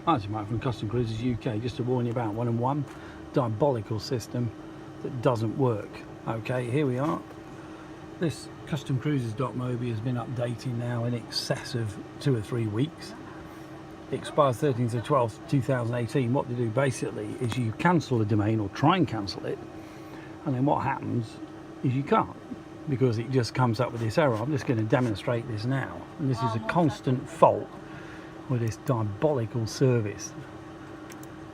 Hi, it's Mike from CustomCruisers UK, just to warn you about 1&1 diabolical system that doesn't work. Okay, here we are. This CustomCruisers.mobi has been updating now in excess of 2 or 3 weeks. It expires 13th of 12th 2018. What they do basically is you cancel the domain, or try and cancel it, and then what happens is you can't, because it just comes up with this error. I'm just going to demonstrate this now, and this is a constant fault with this diabolical service.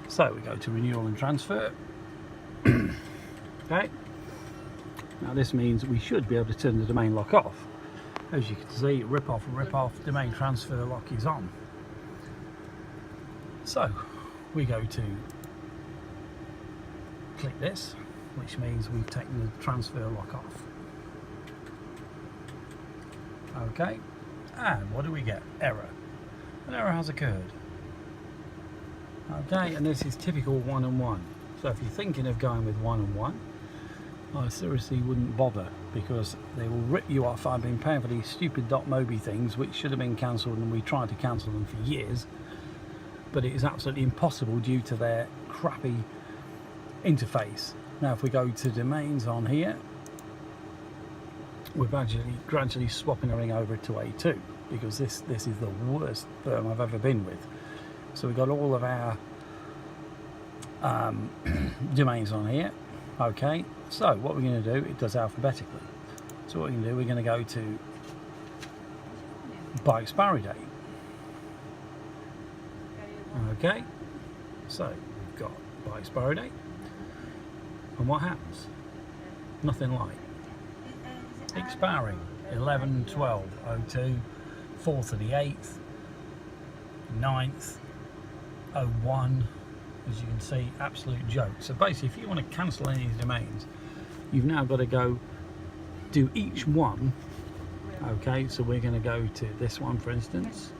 So we go to renewal and transfer. Okay, now this means we should be able to turn the domain lock off. As you can see, rip off and rip off, domain transfer lock is on. So we go to click this, which means we've taken the transfer lock off. Okay, and what do we get? Error. An error has occurred. Okay, and this is typical 1&1. So if you're thinking of going with 1&1, I seriously wouldn't bother, because they will rip you off. I've been paying for these stupid .mobi things which should have been cancelled, and we tried to cancel them for years, but it is absolutely impossible due to their crappy interface. Now if we go to domains on here, we're gradually swapping everything over to A2, because this is the worst firm I've ever been with. So we've got all of our domains on here. Okay, so what we're going to do, it does alphabetically. So what we're going to do, we're going to go to by expiry date. Okay, so we've got by expiry date, and what happens? Nothing like expiring 11/12/02, 4th of the 8th, 9th, 01. As you can see, absolute joke. So basically, if you want to cancel any of these domains, you've now got to go do each one. Okay, so we're going to go to this one, for instance,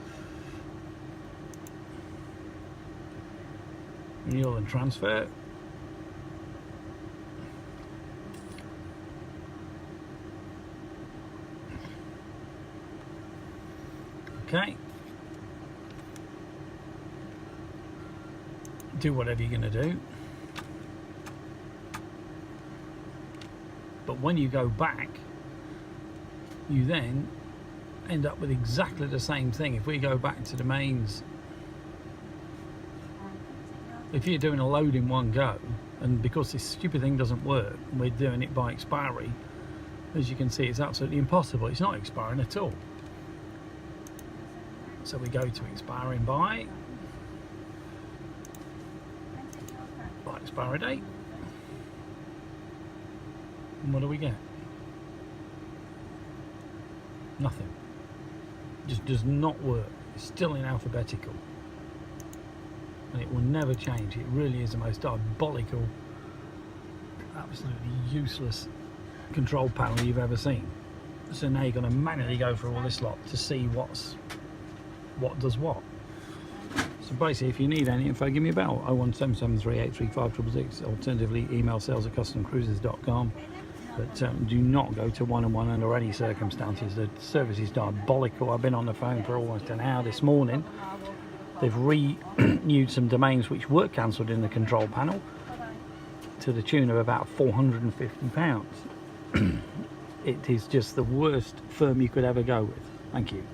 renewal and transfer. Okay, do whatever you're going to do, but when you go back, you then end up with exactly the same thing. If we go back to domains, if you're doing a load in one go, and because this stupid thing doesn't work, we're doing it by expiry, as you can see, it's absolutely impossible. It's not expiring at all. So we go to expiring by expiry date, and what do we get? Nothing. Just does not work. It's still in alphabetical, and it will never change. It really is the most diabolical, absolutely useless control panel you've ever seen. So now you're going to manually go through all this lot to see what does what. So basically, if you need any info, give me a bell, 01773835666. Alternatively, email sales@customcruisers.com. But do not go to 1&1 under any circumstances. The service is diabolical. I've been on the phone for almost an hour this morning. They've renewed some domains which were cancelled in the control panel to the tune of about £450. It is just the worst firm you could ever go with. Thank you.